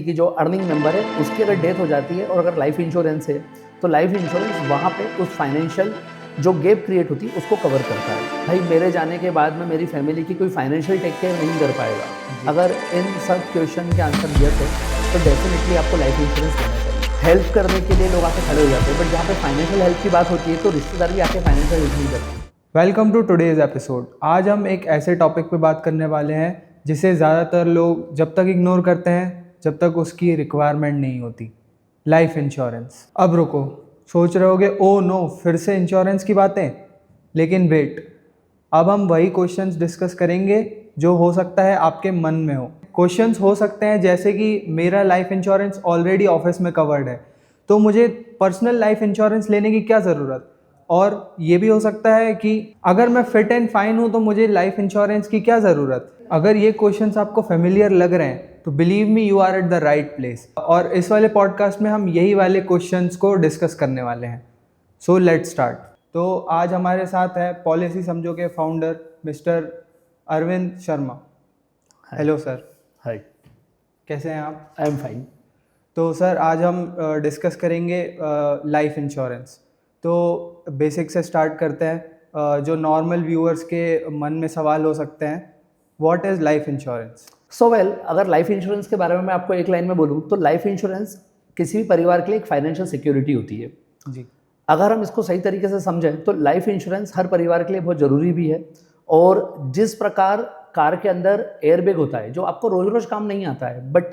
की जो earning member है उसकी अगर डेथ हो जाती है और अगर लाइफ इंश्योरेंस है तो लाइफ इंश्योरेंस वहाँ पे उस फाइनेंशियल जो गैप क्रिएट होती है उसको कवर करता है। भाई मेरे जाने के बाद में मेरी फैमिली की कोई फाइनेंशियल टेक केयर नहीं कर पाएगा। अगर इन सब क्वेश्चन के आंसर यस है तो डेफिनेटली आपको लाइफ इंश्योरेंस लेना चाहिए। हेल्प करने के लिए लोग आके खड़े हो जाते हैं, बट जहाँ पे फाइनेंशियल हेल्प की बात होती है तो रिश्तेदार भी आके फाइनेंशियल हेल्प नहीं करते। Welcome to today's episode. आज हम एक ऐसे टॉपिक पे बात करने वाले हैं जिसे ज़्यादातर लोग जब तक इग्नोर करते हैं जब तक उसकी रिक्वायरमेंट नहीं होती, लाइफ इंश्योरेंस। अब रुको, सोच रहे होगे ओ नो फिर से इंश्योरेंस की बातें, लेकिन वेट, अब हम वही क्वेश्चंस डिस्कस करेंगे जो हो सकता है आपके मन में हो। क्वेश्चंस हो सकते हैं जैसे कि मेरा लाइफ इंश्योरेंस ऑलरेडी ऑफिस में कवर्ड है तो मुझे पर्सनल लाइफ इंश्योरेंस लेने की क्या ज़रूरत। और ये भी हो सकता है कि अगर मैं फिट एंड फाइन हूँ तो मुझे लाइफ इंश्योरेंस की क्या ज़रूरत। अगर ये क्वेश्चंस आपको फेमिलियर लग रहे हैं तो believe me you are at the right place. और इस वाले पॉडकास्ट में हम यही वाले क्वेश्चंस को डिस्कस करने वाले हैं। So let's start. तो आज हमारे साथ है पॉलिसी समझो के founder mister Arvind Sharma. Hello sir. Hi, कैसे हैं आप? I am fine. तो सर आज हम डिस्कस करेंगे लाइफ इंश्योरेंस। तो बेसिक से स्टार्ट करते हैं। जो नॉर्मल व्यूअर्स के मन में सवाल हो सकते हैं, what is life insurance? So well, अगर लाइफ इंश्योरेंस के बारे में मैं आपको एक लाइन में बोलूँ तो लाइफ इंश्योरेंस किसी भी परिवार के लिए एक फाइनेंशियल सिक्योरिटी होती है। जी। अगर हम इसको सही तरीके से समझें तो लाइफ इंश्योरेंस हर परिवार के लिए बहुत ज़रूरी भी है। और जिस प्रकार कार के अंदर एयरबैग होता है जो आपको रोज रोज काम नहीं आता है, बट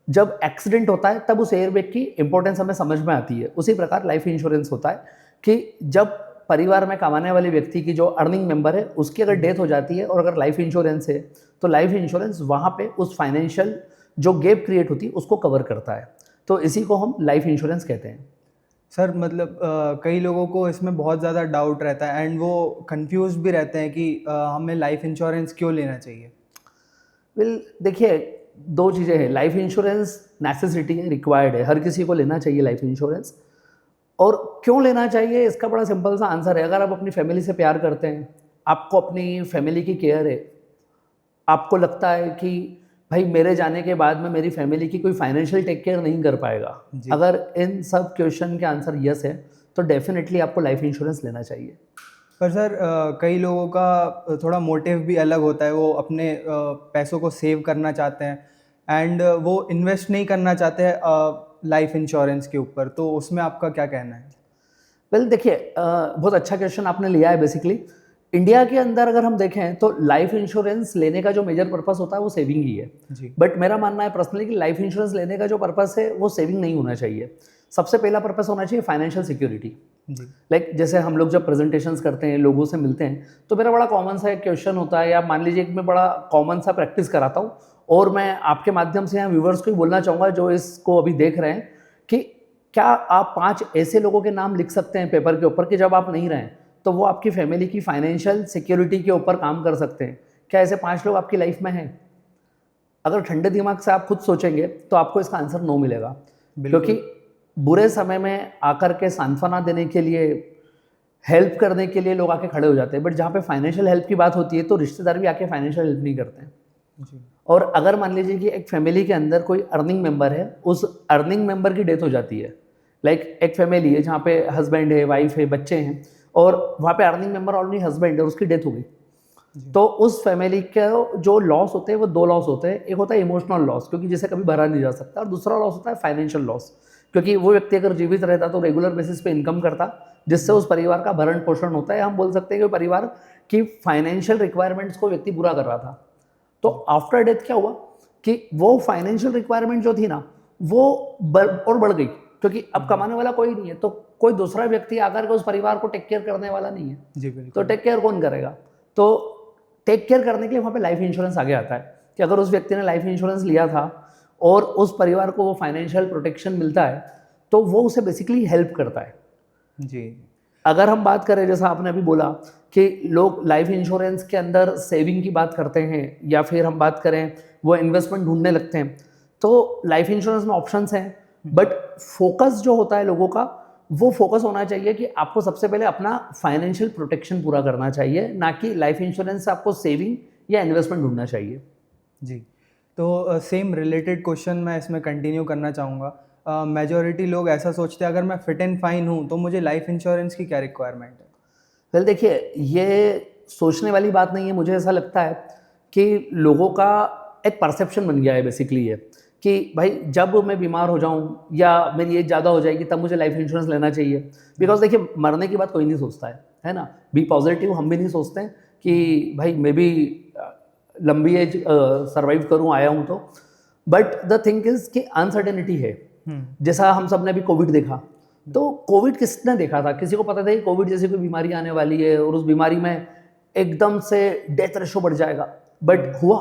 जब एक्सीडेंट होता है तब उस एयरबैग की इंपॉर्टेंस हमें समझ में आती है, उसी प्रकार लाइफ इंश्योरेंस होता है कि जब परिवार में कमाने वाले व्यक्ति की जो अर्निंग मेंबर है उसकी अगर डेथ हो जाती है और अगर लाइफ इंश्योरेंस है तो लाइफ इंश्योरेंस वहाँ पे उस फाइनेंशियल जो गैप क्रिएट होती है उसको कवर करता है। तो इसी को हम लाइफ इंश्योरेंस कहते हैं। सर मतलब कई लोगों को इसमें बहुत ज़्यादा डाउट रहता है एंड वो कंफ्यूज भी रहते हैं कि हमें लाइफ इंश्योरेंस क्यों लेना चाहिए। वेल देखिए, दो चीज़ें हैं। लाइफ इंश्योरेंस नेसेसिटी है, रिक्वायर्ड है, हर किसी को लेना चाहिए लाइफ इंश्योरेंस। और क्यों लेना चाहिए इसका बड़ा सिंपल सा आंसर है। अगर आप अपनी फैमिली से प्यार करते हैं, आपको अपनी फैमिली की केयर है, आपको लगता है कि भाई मेरे जाने के बाद में मेरी फैमिली की कोई फाइनेंशियल टेक केयर नहीं कर पाएगा, अगर इन सब क्वेश्चन के आंसर यस है तो डेफिनेटली आपको लाइफ इंश्योरेंस लेना चाहिए। पर सर कई लोगों का थोड़ा मोटिव भी अलग होता है, वो अपने पैसों को सेव करना चाहते हैं एंड वो इन्वेस्ट नहीं करना चाहते हैं लाइफ इंश्योरेंस के ऊपर, तो उसमें आपका क्या कहना है? वेल देखिए, बहुत अच्छा क्वेश्चन आपने लिया है। बेसिकली इंडिया के अंदर अगर हम देखें तो लाइफ इंश्योरेंस लेने का जो मेजर पर्पस होता है वो सेविंग ही है। जी। बट मेरा मानना है पर्सनली कि लाइफ इंश्योरेंस लेने का जो पर्पस है वो सेविंग नहीं होना चाहिए। सबसे पहला पर्पस होना चाहिए फाइनेंशियल सिक्योरिटी। जी। लाइक जैसे हम लोग जब प्रेजेंटेशंस करते हैं, लोगों से मिलते हैं, तो मेरा बड़ा कॉमन सा एक क्वेश्चन होता है, या मान लीजिए कि मैं बड़ा कॉमन सा प्रैक्टिस कराता हूँ और मैं आपके माध्यम से यहाँ व्यूवर्स को ही बोलना चाहूँगा जो इसको अभी देख रहे हैं कि क्या आप 5 ऐसे लोगों के नाम लिख सकते हैं पेपर के ऊपर कि जब आप नहीं रहें तो वो आपकी फैमिली की फाइनेंशियल सिक्योरिटी के ऊपर काम कर सकते हैं? क्या ऐसे 5 लोग आपकी लाइफ में हैं? अगर ठंडे दिमाग से आप खुद सोचेंगे तो आपको इसका आंसर नो मिलेगा, क्योंकि बुरे समय में आकर के सांत्वना देने के लिए, हेल्प करने के लिए लोग आके खड़े हो जाते हैं, बट जहाँ पे फाइनेंशियल हेल्प की बात होती है तो रिश्तेदार भी आके फाइनेंशियल हेल्प नहीं करते हैं। जी। और अगर मान लीजिए कि एक फैमिली के अंदर कोई अर्निंग मेंबर है, उस अर्निंग मेंबर की डेथ हो जाती है, लाइक एक फैमिली है जहाँ पे हस्बैंड है, वाइफ है, बच्चे हैं, और वहाँ पे अर्निंग मेंबर ऑलरेडी हस्बैंड है और उसकी डेथ हो गई, तो उस फैमिली के जो लॉस होते हैं वो 2 लॉस होते हैं। एक होता है इमोशनल लॉस, क्योंकि जिसे कभी भरा नहीं जा सकता, और दूसरा लॉस होता है फाइनेंशियल लॉस, क्योंकि वो व्यक्ति अगर जीवित रहता तो रेगुलर बेसिस पे इनकम करता, जिससे उस परिवार का भरण पोषण होता है। हम बोल सकते हैं कि परिवार की फाइनेंशियल रिक्वायरमेंट्स को व्यक्ति पूरा कर रहा था। तो आफ्टर डेथ क्या हुआ कि वो फाइनेंशियल रिक्वायरमेंट जो थी ना वो बढ़ गई, क्योंकि अब कमाने वाला कोई नहीं है, तो कोई दूसरा व्यक्ति आकर के उस परिवार को टेक केयर करने वाला नहीं है। जी बिल्कुल। तो टेक केयर कौन करेगा? तो टेक केयर करने के लिए वहाँ पे लाइफ इंश्योरेंस आगे आता है कि अगर उस व्यक्ति ने लाइफ इंश्योरेंस लिया था और उस परिवार को वो फाइनेंशियल प्रोटेक्शन मिलता है तो वो उसे बेसिकली हेल्प करता है। जी। अगर हम बात करें, जैसा आपने अभी बोला कि लोग लाइफ इंश्योरेंस के अंदर सेविंग की बात करते हैं या फिर हम बात करें वो इन्वेस्टमेंट ढूंढने लगते हैं, तो लाइफ इंश्योरेंस में ऑप्शंस हैं, बट फोकस जो होता है लोगों का वो फोकस होना चाहिए कि आपको सबसे पहले अपना फाइनेंशियल प्रोटेक्शन पूरा करना चाहिए, ना कि लाइफ इंश्योरेंस से आपको सेविंग या इन्वेस्टमेंट ढूंढना चाहिए। जी। तो सेम रिलेटेड क्वेश्चन मैं इसमें कंटिन्यू करना चाहूँगा। मेजॉरिटी लोग ऐसा सोचते हैं अगर मैं फिट एंड फाइन हूँ तो मुझे लाइफ इंश्योरेंस की क्या रिक्वायरमेंट है? वेल देखिए, ये सोचने वाली बात नहीं है। मुझे ऐसा लगता है कि लोगों का एक परसेप्शन बन गया है बेसिकली ये, कि भाई जब मैं बीमार हो जाऊं या मेरी एज ज़्यादा हो जाएगी तब मुझे लाइफ इंश्योरेंस लेना चाहिए। बिकॉज देखिए, मरने की बात कोई नहीं सोचता है ना। बी पॉजिटिव हम भी नहीं सोचते हैं कि भाई मैं भी लंबी एज सर्वाइव करूं आया हूं तो। बट द थिंग इज कि अनसर्टेनिटी है। जैसा हम सब ने अभी कोविड देखा, तो कोविड किसने देखा था? किसी को पता था कि कोविड जैसी कोई बीमारी आने वाली है और उस बीमारी में एकदम से डेथ रेशो बढ़ जाएगा? बट हुआ।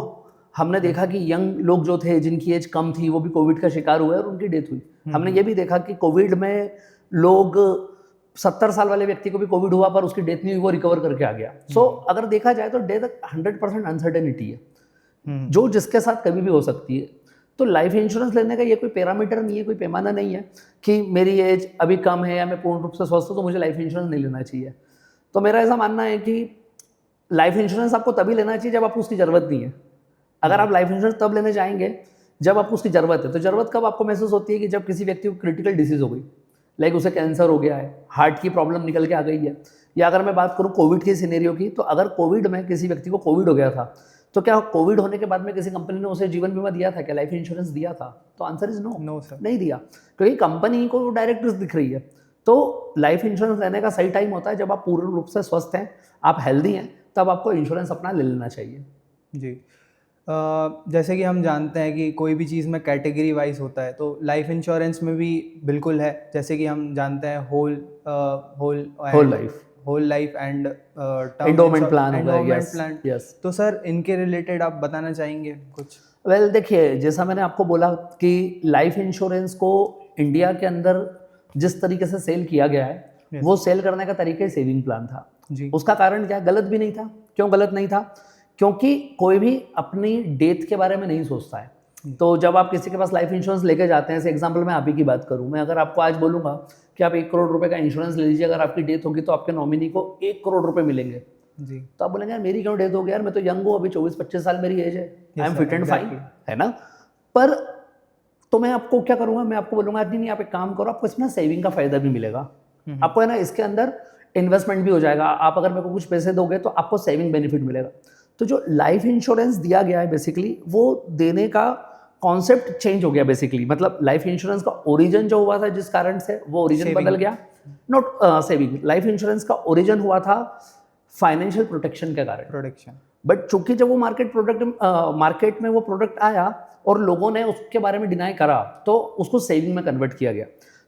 हमने देखा कि यंग लोग जो थे, जिनकी एज कम थी, वो भी कोविड का शिकार हुए और उनकी डेथ हुई। हमने ये भी देखा कि कोविड में लोग 70 साल वाले व्यक्ति को भी कोविड हुआ पर उसकी डेथ नहीं हुई, वो रिकवर करके आ गया। सो अगर देखा जाए तो डेथ 100% अनसर्टेनिटी है, जो जिसके साथ कभी भी हो सकती है। तो लाइफ इंश्योरेंस लेने का ये कोई पैरामीटर नहीं है, कोई पैमाना नहीं है कि मेरी एज अभी कम है या मैं पूर्ण रूप से स्वस्थ हूँ तो मुझे लाइफ इंश्योरेंस नहीं लेना चाहिए। तो मेरा ऐसा मानना है कि लाइफ इंश्योरेंस आपको तभी लेना चाहिए जब आपको उसकी ज़रूरत नहीं है। अगर आप लाइफ इंश्योरेंस तब लेने जाएंगे जब आपको उसकी ज़रूरत है। तो ज़रूरत कब आपको महसूस होती है? कि जब किसी व्यक्ति को क्रिटिकल डिसीज़ हो गई, लाइक उसे कैंसर हो गया है, हार्ट की प्रॉब्लम निकल के आ गई है। या अगर मैं बात करूँ कोविड के सिनेरियो की, तो अगर कोविड में किसी व्यक्ति को कोविड हो गया था, तो क्या कोविड होने के बाद में किसी कंपनी ने उसे जीवन बीमा दिया था? क्या लाइफ इंश्योरेंस दिया था? तो answer is no. No sir, नहीं दिया, क्योंकि कंपनी को डायरेक्ट रिस्क दिख रही है। तो लाइफ इंश्योरेंस लेने का सही टाइम होता है जब आप पूर्ण रूप से स्वस्थ हैं, आप हेल्दी हैं, तब आपको इंश्योरेंस अपना ले लेना चाहिए। जी। जैसे कि हम जानते हैं कि कोई भी चीज़ में कैटेगरी वाइज होता है, तो लाइफ इंश्योरेंस में भी बिल्कुल है। जैसे कि हम जानते हैं whole life and endowment plan हो गया। Yes plan. यस। तो सर इनके रिलेटेड आप बताना चाहेंगे कुछ? वेल देखिए, जैसा मैंने आपको बोला कि लाइफ इंश्योरेंस को इंडिया के अंदर जिस तरीके से सेल किया गया है, Yes. वो सेल करने का तरीका ही सेविंग प्लान था जी। उसका कारण क्या? गलत भी नहीं था। क्यों गलत नहीं था? क्योंकि कोई भी अपनी डेथ के बारे में नहीं सोचता है। तो जब आप किसी के पास लाइफ इंश्योरेंस लेके जाते हैं, जैसे एग्जांपल मैं आप ही की बात करूं, मैं अगर आपको आज बोलूंगा कि आप 1 करोड़ रुपए का इंश्योरेंस ले लीजिए, अगर आपकी डेथ होगी तो आपके नॉमिनी को 1 करोड़ रुपए मिलेंगे, जी। तो आप बोलेंगे यार मेरी क्यों डेथ हो गई? यार मैं तो यंग हूँ, अभी 24-25 साल मेरी एज है, I am fit and fine, है ना। पर तो मैं आपको क्या करूंगा? मैं आपको बोलूंगा नहीं, आप एक काम करो, आपको इसमें सेविंग का फायदा भी मिलेगा, आपको है ना, इसके अंदर इन्वेस्टमेंट भी हो जाएगा। आप अगर मेरे को कुछ पैसे दोगे तो आपको सेविंग बेनिफिट मिलेगा। तो जो लाइफ इंश्योरेंस दिया गया है बेसिकली, वो देने का कॉन्सेप्ट चेंज हो गया बेसिकली। मतलब लाइफ इंश्योरेंस का ओरिजिन जो हुआ था जिस कारण से, वो ओरिजिन बदल गया। नॉट सेविंग, लाइफ इंश्योरेंस का ओरिजिन हुआ था फाइनेंशियल प्रोटेक्शन के कारण। प्रोटेक्शन। बट चूंकि जब वो मार्केट में वो प्रोडक्ट आया और लोगों ने उसके बारे में डिनाई करा, तो उसको सेविंग में कन्वर्ट किया गया।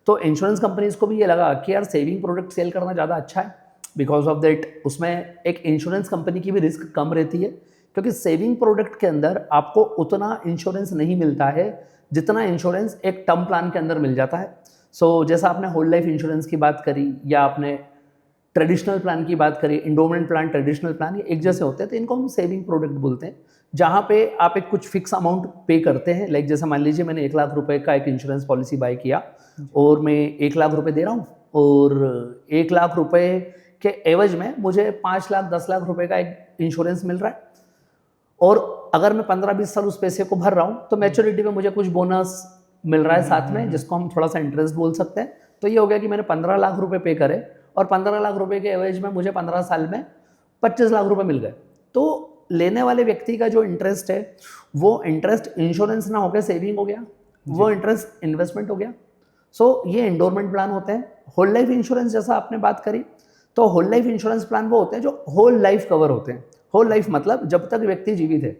तो इंश्योरेंस कंपनीज को भी ये लगा कि यार सेविंग प्रोडक्ट सेल करना ज़्यादा अच्छा है। बिकॉज ऑफ दैट उसमें एक इंश्योरेंस कंपनी की भी रिस्क कम रहती है, क्योंकि सेविंग प्रोडक्ट के अंदर आपको उतना इंश्योरेंस नहीं मिलता है जितना इंश्योरेंस एक टर्म प्लान के अंदर मिल जाता है। सो जैसा आपने होल लाइफ इंश्योरेंस की बात करी या आपने ट्रेडिशनल प्लान की बात करी, इंडोमेंट प्लान, ट्रेडिशनल प्लान, ये एक जैसे होते हैं, तो इनको हम सेविंग प्रोडक्ट बोलते हैं, जहाँ पे आप एक कुछ फिक्स अमाउंट पे करते हैं। लाइक जैसे मान लीजिए मैंने 1 लाख रुपए का एक इंश्योरेंस पॉलिसी बाय किया और मैं 1 लाख रुपए दे रहा हूँ, और 1 लाख रुपए के एवज में मुझे 5 लाख 10 लाख रुपए का एक इंश्योरेंस मिल रहा है। और अगर मैं 15-20 साल उस पैसे को भर रहा हूँ तो मैच्योरिटी में मुझे कुछ बोनस मिल रहा है साथ में, जिसको हम थोड़ा सा इंटरेस्ट बोल सकते हैं। तो ये हो गया कि मैंने 15 लाख रुपए पे करे और 15 लाख रुपए के एवरेज में मुझे 15 साल में 25 लाख रुपए मिल गए। तो लेने वाले व्यक्ति का जो इंटरेस्ट है, वो इंटरेस्ट इंश्योरेंस ना होकर सेविंग हो गया, वो इंटरेस्ट इन्वेस्टमेंट हो गया। सो ये एंडोमेंट प्लान होते हैं। होल लाइफ इंश्योरेंस जैसा आपने बात करी, तो होल लाइफ इंश्योरेंस प्लान वो होते हैं जो होल लाइफ कवर होते हैं। होल लाइफ मतलब जब तक व्यक्ति जीवित है।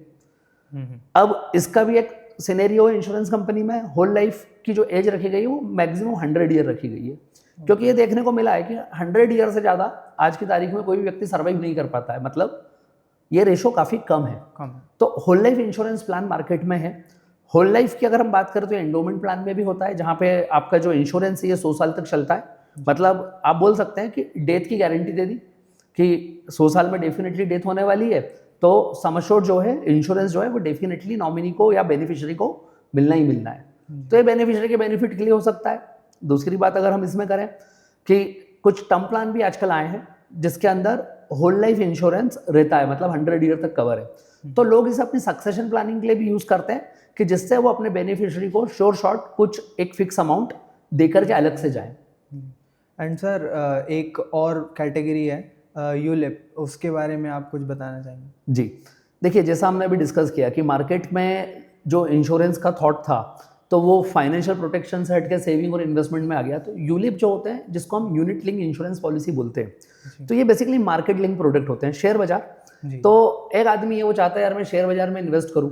अब इसका भी एक सिनेरियो है इंश्योरेंस कंपनी में। होल लाइफ की जो एज रखी गई है वो मैक्सिमम 100 ईयर रखी गई है, क्योंकि ये देखने को मिला है कि 100 ईयर से ज़्यादा आज की तारीख में कोई भी व्यक्ति सर्वाइव नहीं कर पाता है। मतलब ये रेशो काफ़ी कम है। तो whole life insurance plan market में है। होल लाइफ की अगर हम बात करें तो एंडोमेंट प्लान में भी होता है, जहाँ पे आपका जो इंश्योरेंस है ये 100 साल तक चलता है। मतलब आप बोल सकते हैं कि डेथ की गारंटी दे दी कि 100 साल में डेफिनेटली डेथ होने वाली है, तो सम एश्योर्ड जो है, इंश्योरेंस जो है, वो डेफिनेटली नॉमिनी को या बेनिफिशियरी को मिलना ही मिलना है। तो ये बेनिफिशियरी के बेनिफिट के लिए हो सकता है। दूसरी बात अगर हम इसमें करें कि कुछ टर्म प्लान भी आजकल आए हैं जिसके अंदर होल लाइफ इंश्योरेंस रहता है, मतलब 100 ईयर तक कवर है। तो लोग इसे अपनी सक्सेशन प्लानिंग के लिए भी यूज़ करते हैं, कि जिससे वो अपने बेनिफिशियरी को श्योर शॉर्ट कुछ एक फिक्स अमाउंट देकर के अलग से जाए। एंड सर एक और कैटेगरी है यूलिप, उसके बारे में आप कुछ बताना चाहेंगे? जी, देखिए जैसा हमने अभी डिस्कस किया कि मार्केट में जो इंश्योरेंस का थॉट था तो वो फाइनेंशियल प्रोटेक्शन से हटके सेविंग और इन्वेस्टमेंट में आ गया। तो यूलिप जो होते हैं, जिसको हम यूनिट लिंक इंश्योरेंस पॉलिसी बोलते हैं, तो ये बेसिकली मार्केट लिंक प्रोडक्ट होते हैं। शेयर बाजार, तो एक आदमी है वो चाहता है यार मैं शेयर बाजार में इन्वेस्ट करूँ,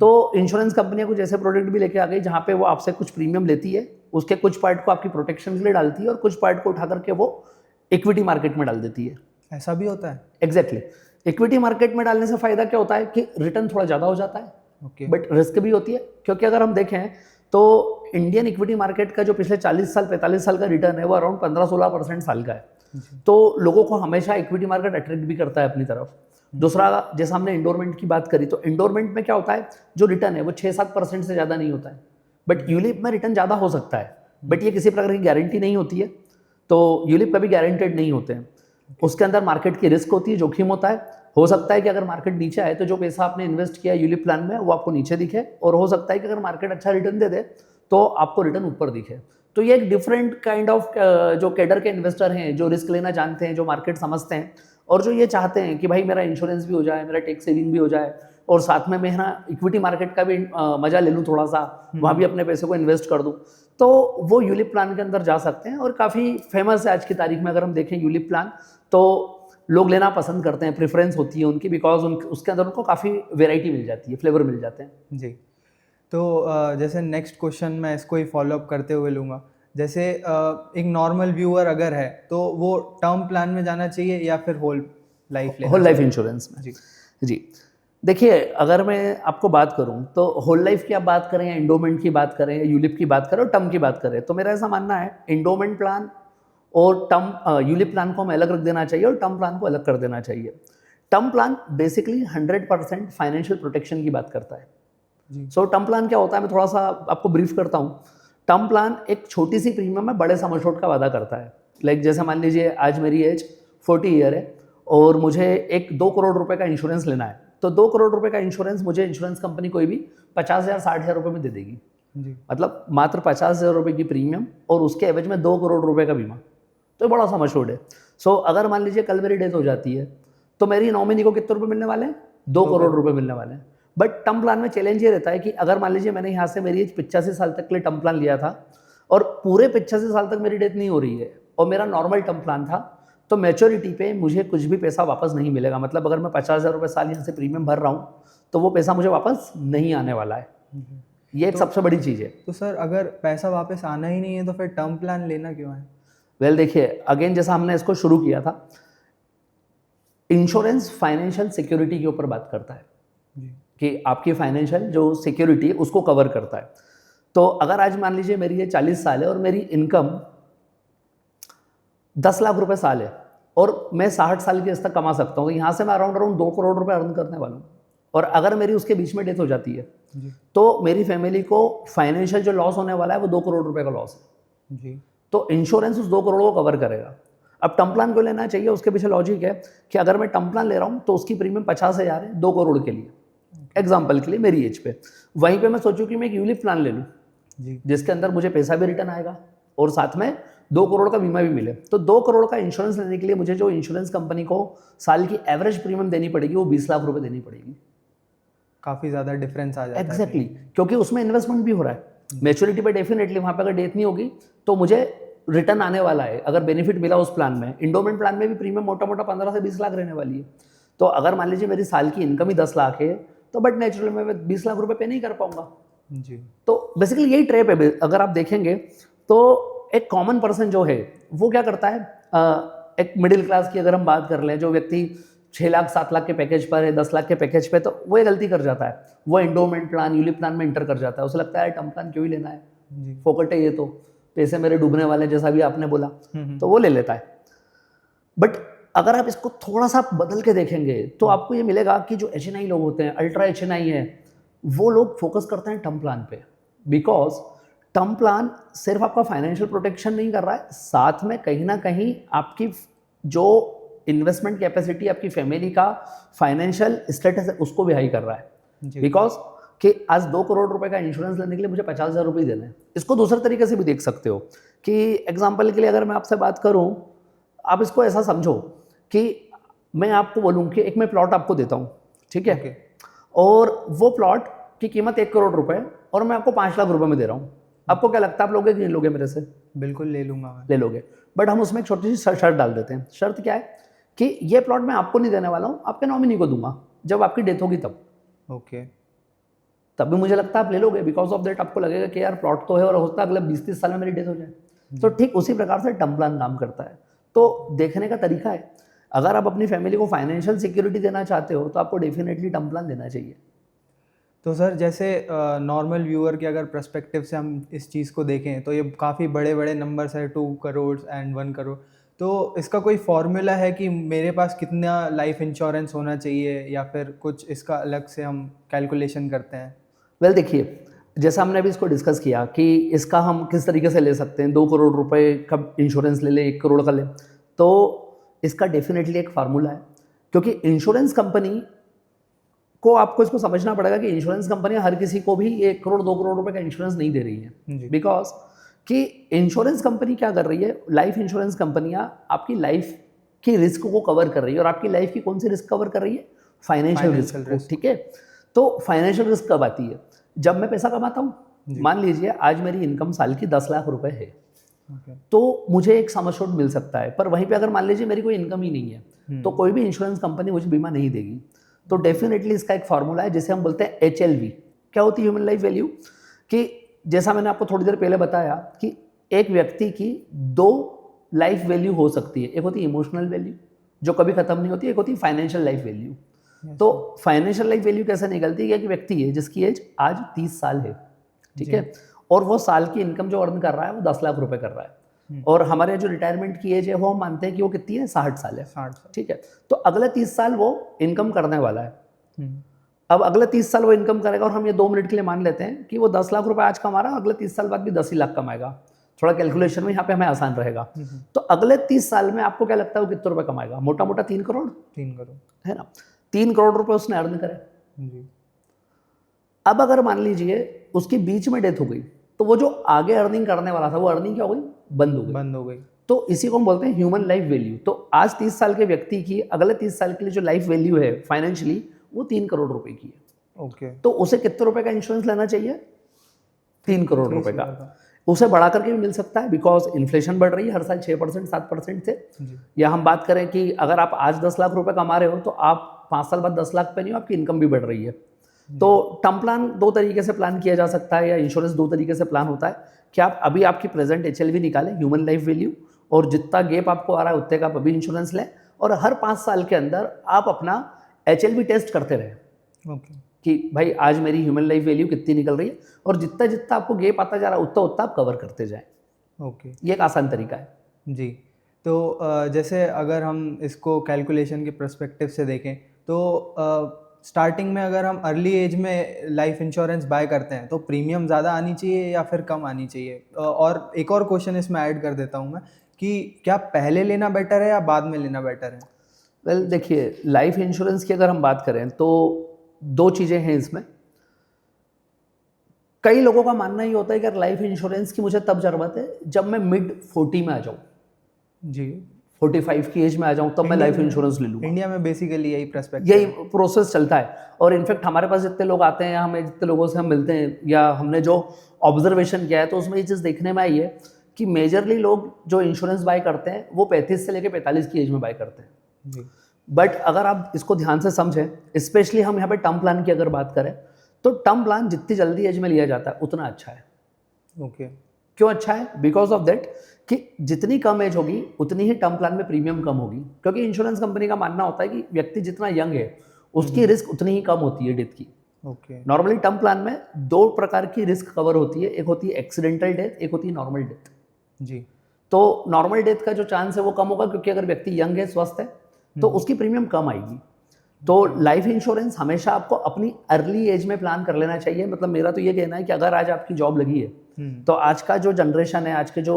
तो इंश्योरेंस कंपनियां कुछ ऐसे प्रोडक्ट भी लेके आ गई जहाँ पे वो आपसे कुछ प्रीमियम लेती है, उसके कुछ पार्ट को आपकी प्रोटेक्शन के लिए डालती है और कुछ पार्ट को उठा करके वो इक्विटी मार्केट में डाल देती है। ऐसा भी होता है? एग्जैक्टली। इक्विटी मार्केट में डालने से फायदा क्या होता है कि रिटर्न थोड़ा ज़्यादा हो जाता है, बट रिस्क भी होती है। क्योंकि अगर हम देखें तो इंडियन इक्विटी मार्केट का जो पिछले 40 साल 45 साल का रिटर्न है वो अराउंड 15-16% साल का है। तो लोगों को हमेशा इक्विटी मार्केट अट्रैक्ट भी करता है अपनी तरफ। दूसरा, जैसा हमने इंडोरमेंट की बात करी, तो इंडोरमेंट में क्या होता है, जो रिटर्न है वो 6-7% से ज़्यादा नहीं होता है। बट यूलिप में रिटर्न ज़्यादा हो सकता है, बट ये किसी प्रकार की गारंटी नहीं होती है। तो यूलिप कभी गारंटेड नहीं होते हैं। उसके अंदर मार्केट की रिस्क होती है, जोखिम होता है। हो सकता है कि अगर मार्केट नीचे आए तो जो पैसा आपने इन्वेस्ट किया यूलिप प्लान में वो आपको नीचे दिखे, और हो सकता है कि अगर मार्केट अच्छा रिटर्न दे दे तो आपको रिटर्न ऊपर दिखे। तो ये एक डिफरेंट काइंड ऑफ जो कैडर के इन्वेस्टर हैं, जो रिस्क लेना जानते हैं, जो मार्केट समझते हैं, और जो ये चाहते हैं कि भाई मेरा इंश्योरेंस भी हो जाए, मेरा टैक्स सेविंग भी हो जाए, और साथ में मैं ना इक्विटी मार्केट का भी मजा ले लूँ थोड़ा सा, वहाँ भी अपने पैसे को इन्वेस्ट कर दूँ, तो वो यूलिप प्लान के अंदर जा सकते हैं। और काफ़ी फेमस है आज की तारीख में। अगर हम देखें यूलिप प्लान, तो लोग लेना पसंद करते हैं, प्रेफरेंस होती है उनकी, बिकॉज उसके अंदर उनको काफ़ी वेराइटी मिल जाती है, फ्लेवर मिल जाते हैं। जी। तो जैसे नेक्स्ट क्वेश्चन मैं इसको ही फॉलोअप करते हुए लूँगा। जैसे एक नॉर्मल व्यूअर अगर है तो वो टर्म प्लान में जाना चाहिए या फिर होल लाइफ इंश्योरेंस में? जी जी, देखिए अगर मैं आपको बात करूं तो होल लाइफ की आप बात करें, या इंडोमेंट की बात करें, या यूलिप की बात करें, और टर्म की बात करें, तो मेरा ऐसा मानना है इंडोमेंट प्लान और टर्म यूलिप प्लान को हमें अलग रख देना चाहिए और टर्म प्लान को अलग कर देना चाहिए। Term plan basically 100% financial protection की बात करता है। सो टर्म प्लान क्या होता है, मैं थोड़ा सा आपको ब्रीफ करता हूँ। टर्म प्लान एक छोटी सी प्रीमियम में बड़े सम एश्योर्ड का वादा करता है। लाइक जैसे मान लीजिए आज मेरी एज 40 ईयर है और मुझे एक 2 करोड़ रुपए का इंश्योरेंस लेना है, तो 2 करोड़ रुपए का इंश्योरेंस मुझे इंश्योरेंस कंपनी कोई भी 50,000-60,000 रुपये में दे देगी। मतलब मात्र 50,000 रुपये की प्रीमियम और उसके एवज में 2 करोड़ रुपए का बीमा, तो बड़ा सम एश्योर्ड है। सो अगर मान लीजिए कल मेरी डेथ हो जाती है तो मेरी नॉमिनी को कितने रुपए मिलने वाले हैं? 2 करोड़ रुपए मिलने वाले हैं। बट टर्म प्लान में चैलेंज ये रहता है कि अगर मान लीजिए मैंने यहाँ से मेरी एज 85 साल तक के लिए टर्म प्लान लिया था और पूरे 85 साल तक मेरी डेथ नहीं हो रही है और मेरा नॉर्मल टर्म प्लान था, तो मैच्योरिटी पे मुझे कुछ भी पैसा वापस नहीं मिलेगा। मतलब अगर मैं 50,000 रुपये साल यहाँ से प्रीमियम भर रहा हूँ तो वो पैसा मुझे वापस नहीं आने वाला है। ये एक सबसे बड़ी चीज़ है। तो सर अगर पैसा वापस आना ही नहीं है तो फिर टर्म प्लान लेना क्यों है? वेल देखिए, अगेन जैसा हमने इसको शुरू किया था, इंश्योरेंस फाइनेंशियल सिक्योरिटी के ऊपर बात करता है कि आपकी फाइनेंशियल जो सिक्योरिटी है उसको कवर करता है। तो अगर आज मान लीजिए मेरी ये 40 साल है और मेरी इनकम 10 लाख रुपए साल है और मैं 60 साल की तक कमा सकता हूँ, तो यहाँ से मैं अराउंड 2 करोड़ रुपए अर्न करने वाला हूँ। और अगर मेरी उसके बीच में डेथ हो जाती है तो मेरी फैमिली को फाइनेंशियल जो लॉस होने वाला है वो 2 करोड़ रुपए का लॉस है जी। तो इंश्योरेंस उस 2 करोड़ को कवर करेगा। अब टर्म प्लान को लेना चाहिए, उसके पीछे लॉजिक है कि अगर मैं टर्म प्लान ले रहा हूँ तो उसकी प्रीमियम 50,000 है 2 करोड़ के लिए, एग्जाम्पल के लिए मेरी एज पे। वहीं पे मैं सोचूं कि मैं एक यूलिप प्लान ले लूँ जिसके अंदर मुझे पैसा भी रिटर्न आएगा और साथ में 2 करोड़ का बीमा भी मिले। तो 2 करोड़ का इंश्योरेंस लेने के लिए मुझे जो इंश्योरेंस कंपनी को साल की एवरेज प्रीमियम देनी पड़ेगी वो 20 लाख रुपए देनी पड़ेगी। काफ़ी ज़्यादा डिफरेंस आ जाता है। एग्जैक्टली, क्योंकि उसमें इन्वेस्टमेंट भी हो रहा है। मैच्योरिटी पे डेफिनेटली वहाँ पे अगर डेथ नहीं होगी तो मुझे रिटर्न आने वाला है अगर बेनिफिट मिला उस प्लान में। इंडोमेंट प्लान में भी प्रीमियम मोटा मोटा 15 से 20 लाख रहने वाली है। तो अगर मान लीजिए मेरी साल की इनकम ही 10 लाख है तो बट नेचुरली मैं 20 लाख रुपए पे नहीं कर पाऊंगा जी। तो बेसिकली यही ट्रैप है। अगर आप देखेंगे तो एक कॉमन पर्सन जो है वो क्या करता है, एक मिडिल क्लास की अगर हम बात कर लें, जो व्यक्ति 6 लाख 7 लाख के पैकेज पर है, 10 लाख के पैकेज पे, तो वो ये गलती कर जाता है, वो इंडोमेंट प्लान यूलिप प्लान में इंटर कर जाता है। उसे लगता है टर्म प्लान क्यों ही लेना है, फोकट है ये तो, पैसे मेरे डूबने वाले जैसा भी आपने बोला, तो वो ले लेता है। बट अगर आप इसको थोड़ा सा बदल के देखेंगे तो आपको ये मिलेगा कि जो HNI लोग होते हैं, अल्ट्रा HNI है, वो लोग फोकस करते हैं टर्म प्लान पे, बिकॉज टर्म प्लान सिर्फ आपका फाइनेंशियल प्रोटेक्शन नहीं कर रहा है, साथ में कहीं ना कहीं आपकी जो इन्वेस्टमेंट कैपेसिटी, आपकी फैमिली का फाइनेंशियल स्टेटस है उसको भी हाई कर रहा है। बिकॉज कि आज 2 करोड़ रुपए का इंश्योरेंस लेने के लिए मुझे 50,000 रुपये देने हैं। इसको दूसरे तरीके से भी देख सकते हो कि एग्जाम्पल के लिए अगर मैं आपसे बात करूं, आप इसको ऐसा समझो कि मैं आपको बोलूं कि एक मैं प्लॉट आपको देता हूं, ठीक है? Okay. और वो प्लॉट की कीमत 1 करोड़ रुपए और मैं आपको 5 लाख रुपए में दे रहा हूं। आपको क्या लगता है, आप लोगे कि नहीं लोगे मेरे से? बिल्कुल ले लूँगा मैं। ले लोगे। बट हम उसमें एक छोटी सी शर्त डाल देते हैं। शर्त क्या है कि ये प्लॉट मैं आपको नहीं देने वाला हूँ, आपके नॉमिनी को दूंगा, जब आपकी डेथ होगी तब। ओके। तब भी मुझे लगता है आप ले लोगे, बिकॉज ऑफ दैट आपको लगेगा कि यार प्लॉट तो है और होता है अगले 20-30 साल में मेरी डेथ हो जाए। तो ठीक उसी प्रकार से टर्म प्लान काम करता है। तो देखने का तरीका है, अगर आप अपनी फैमिली को फाइनेंशियल सिक्योरिटी देना चाहते हो तो आपको डेफिनेटली टर्म प्लान देना चाहिए। तो सर जैसे नॉर्मल व्यूअर के अगर पर्सपेक्टिव से हम इस चीज़ को देखें तो ये काफ़ी बड़े बड़े नंबर्स है, 2 करोड़ एंड 1 करोड़। तो इसका कोई फॉर्मूला है कि मेरे पास कितना लाइफ इंश्योरेंस होना चाहिए या फिर कुछ इसका अलग से हम कैलकुलेशन करते हैं? वेल देखिए, जैसा हमने अभी इसको डिस्कस किया कि इसका हम किस तरीके से ले सकते हैं, 2 करोड़ रुपए का इंश्योरेंस ले ले, 1 करोड़ का ले, तो इसका डेफिनेटली एक फार्मूला है। क्योंकि इंश्योरेंस कंपनी को आपको इसको समझना पड़ेगा कि इंश्योरेंस कंपनियां हर किसी को भी 1 करोड़ 2 करोड़ रुपए का इंश्योरेंस नहीं दे रही जी। है। बिकॉज कि इंश्योरेंस कंपनी क्या कर रही है, लाइफ इंश्योरेंस कंपनियां आपकी लाइफ की रिस्क को कवर कर रही है। और आपकी लाइफ की कौन सी रिस्क कवर कर रही है? Financial risk. ठीक है, तो फाइनेंशियल रिस्क कब आती है? जब मैं पैसा कमाता हूँ। मान लीजिए आज मेरी इनकम साल की 10 लाख रुपए है, तो मुझे एक सम एश्योर्ड मिल सकता है। पर वहीं पे अगर मान लीजिए मेरी कोई इनकम ही नहीं है, तो कोई भी इंश्योरेंस कंपनी मुझे बीमा नहीं देगी। तो डेफिनेटली इसका एक फॉर्मूला है जिसे हम बोलते हैं HLV। क्या होती है ह्यूमन लाइफ वैल्यू? कि जैसा मैंने आपको थोड़ी देर पहले बताया कि एक व्यक्ति की 2 लाइफ वैल्यू हो सकती है। एक होती है इमोशनल वैल्यू जो कभी खत्म नहीं होती, एक होती है फाइनेंशियल लाइफ वैल्यू। तो फाइनेंशियल लाइफ वैल्यू कैसे निकलती है? कि एक व्यक्ति है जिसकी एज आज 30 साल है, ठीक है, और वो साल की इनकम जो अर्न कर रहा है वो 10 लाख रुपए कर रहा है। और हमारे जो रिटायरमेंट की एज है वो हम मानते हैं कि वो कितनी है? 60 साल है। 60 साल। ठीक है, तो अगले 30 साल वो इनकम करने वाला है। अब अगले 30 साल वो इनकम करेगा और हम ये 2 मिनट के लिए मान लेते हैं कि वो 10 लाख रुपए आज कमा रहा है, अगले 30 साल बाद भी 10 ही लाख कमाएगा। थोड़ा कैलकुलेशन में यहाँ पे हमें आसान रहेगा। तो अगले 30 साल में आपको क्या लगता है वो कितने रुपए कमाएगा? मोटा मोटा 3 करोड़, 3 करोड़ है ना? 3 करोड़ रुपए उसने अर्न करे। जी। अब अगर मान लीजिए उसकी बीच में डेथ हो गई, तो वो जो आगे अर्निंग करने वाला था वो अर्निंग क्या हो गई? बंद हो गई। तो इसी को हम बोलते हैं ह्यूमन लाइफ वैल्यू। तो आज 30 साल के व्यक्ति की अगले 30 साल के लिए जो लाइफ वैल्यू है फाइनेंशियली, वो 3 करोड़ रुपए की है। ओके। तो उसे कितने रुपए का इंश्योरेंस लेना चाहिए? 3 करोड़ रुपए का। उसे बढ़ा करके भी मिल सकता है, बिकॉज इन्फ्लेशन बढ़ रही है हर साल 6% 7% से। या हम बात करें कि अगर आप आज 10 लाख रुपए कमा रहे हो तो आप 5 साल बाद 10 लाख पे नहीं हो, आपकी इनकम भी बढ़ रही है। तो टर्म प्लान 2 तरीके से प्लान किया जा सकता है, या इंश्योरेंस 2 तरीके से प्लान होता है कि आप अभी आपकी प्रेजेंट HLV निकालें, ह्यूमन लाइफ वैल्यू, और जितना गैप आपको आ रहा है उतने का आप अभी इंश्योरेंस लें, और हर 5 साल के अंदर आप अपना HLV टेस्ट करते रहें। ओके। कि भाई आज मेरी ह्यूमन लाइफ वैल्यू कितनी निकल रही है, और जितना जितना आपको गैप आता जा रहा है उतना उतना आप कवर करते जाएं। ओके। ये एक आसान तरीका है जी। तो जैसे अगर हम इसको कैलकुलेशन के पर्सपेक्टिव से देखें तो स्टार्टिंग में अगर हम अर्ली एज में लाइफ इंश्योरेंस बाय करते हैं तो प्रीमियम ज़्यादा आनी चाहिए या फिर कम आनी चाहिए? और एक और क्वेश्चन इसमें ऐड कर देता हूँ मैं कि क्या पहले लेना बेटर है या बाद में लेना बेटर है? वेल देखिए, लाइफ इंश्योरेंस की अगर हम बात करें तो 2 चीज़ें हैं इसमें। कई लोगों का मानना ही होता है कि लाइफ इंश्योरेंस की मुझे तब ज़रूरत है जब मैं मिड 40 में आ जाऊँ, जी, 45 की एज में आ जाऊँ, तब मैं लाइफ इंश्योरेंस ले लूँगा। इंडिया में बेसिकली यही पर्सपेक्टिव, यही प्रोसेस चलता है। और इनफैक्ट हमारे पास जितने लोग आते हैं, हमें जितने लोगों से हम मिलते हैं, या हमने जो ऑब्जर्वेशन किया है, तो उसमें ये चीज़ देखने में आई है कि मेजरली लोग जो इंश्योरेंस बाय करते हैं वो 35 से लेकर 45 की एज में बाय करते हैं। जी। बट अगर आप इसको ध्यान से समझें, स्पेशली हम यहाँ पे टर्म प्लान की अगर बात करें, तो टर्म प्लान जितनी जल्दी एज में लिया जाता है उतना अच्छा है। ओके। क्यों अच्छा है? बिकॉज ऑफ दैट कि जितनी कम एज होगी उतनी ही टर्म प्लान में प्रीमियम कम होगी। क्योंकि इंश्योरेंस कंपनी का मानना होता है कि व्यक्ति जितना यंग है उसकी रिस्क उतनी ही कम होती है डेथ की। ओके। नॉर्मली टर्म प्लान में 2 प्रकार की रिस्क कवर होती है, एक होती है एक्सीडेंटल डेथ, एक होती है नॉर्मल डेथ। जी। तो नॉर्मल डेथ का जो चांस है वो कम होगा, क्योंकि अगर व्यक्ति यंग है, स्वस्थ है, तो उसकी प्रीमियम कम आएगी। तो लाइफ इंश्योरेंस हमेशा आपको अपनी अर्ली एज में प्लान कर लेना चाहिए। मतलब मेरा तो ये कहना है कि अगर आज आपकी जॉब लगी है, तो आज का जो जनरेशन है, आज के जो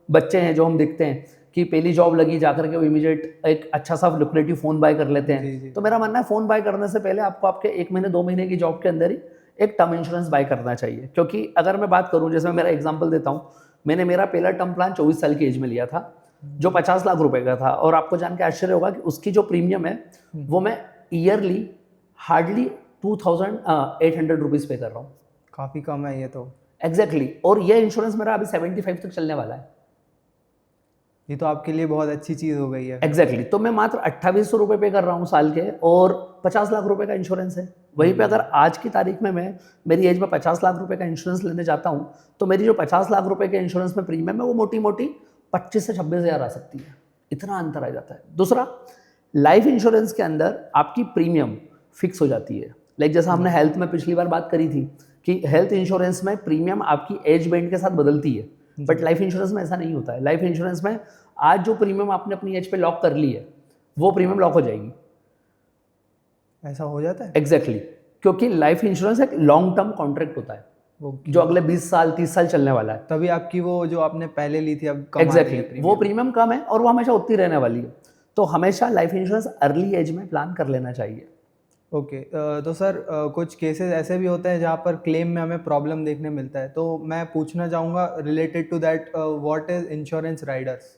बच्चे हैं, जो हम देखते हैं कि पहली जॉब लगी, जाकर के वो इमीडिएट एक अच्छा सा लुक्रेटिव फ़ोन बाय कर लेते हैं। तो मेरा मानना है फ़ोन बाय करने से पहले आपको आपके 1 महीने 2 महीने की जॉब के अंदर ही एक टर्म इंश्योरेंस बाय करना चाहिए। क्योंकि अगर मैं बात करूं, जैसे मैं मेरा एग्जांपल देता हूं, मैंने मेरा पहला टर्म प्लान 24 साल की एज में लिया था, जो 50 लाख रुपए का था, और आपको जान के आश्चर्य होगा कि उसकी जो प्रीमियम है वो मैं ईयरली हार्डली 2800 रुपीज़ पे कर रहा हूँ। काफ़ी कम है ये तो। एग्जैक्टली और ये इंश्योरेंस मेरा अभी 75 तक चलने वाला है। ये तो आपके लिए बहुत अच्छी चीज़ हो गई है। एग्जैक्टली तो मैं मात्र 2800 रुपये पे कर रहा हूँ साल के, और 50 लाख रुपए का इंश्योरेंस है। वहीं पे अगर आज की तारीख में मैं मेरी एज में 50 लाख रुपए का इंश्योरेंस लेने जाता हूँ, तो मेरी जो 50 लाख रुपए के इंश्योरेंस में प्रीमियम है वो मोटी मोटी 25 से 26 हज़ार आ सकती है। इतना अंतर आ जाता है। दूसरा, लाइफ इंश्योरेंस के अंदर आपकी प्रीमियम फिक्स हो जाती है। लाइक जैसा हमने हेल्थ में पिछली बार बात करी थी कि हेल्थ इंश्योरेंस में प्रीमियम आपकी एज बैंड के साथ बदलती है, बट लाइफ इंश्योरेंस में ऐसा नहीं होता है। लाइफ इंश्योरेंस में आज जो प्रीमियम आपने अपनी एज पे लॉक कर ली है वो प्रीमियम लॉक हो जाएगी। ऐसा हो जाता है? एग्जैक्टली क्योंकि लाइफ इंश्योरेंस एक लॉन्ग टर्म कॉन्ट्रैक्ट होता है जो अगले 20 साल 30 साल चलने वाला है। तभी आपकी वो जो आपने पहले ली थी अब कम आ रही है एग्जैक्टली प्रीमियम। वो प्रीमियम कम है और वो हमेशा उतनी रहने वाली है। तो हमेशा लाइफ इंश्योरेंस अर्ली एज में प्लान कर लेना चाहिए। ओके तो सर कुछ केसेस ऐसे भी होते हैं जहाँ पर क्लेम में हमें प्रॉब्लम देखने मिलता है, तो मैं पूछना चाहूँगा related to that, what is insurance Riders?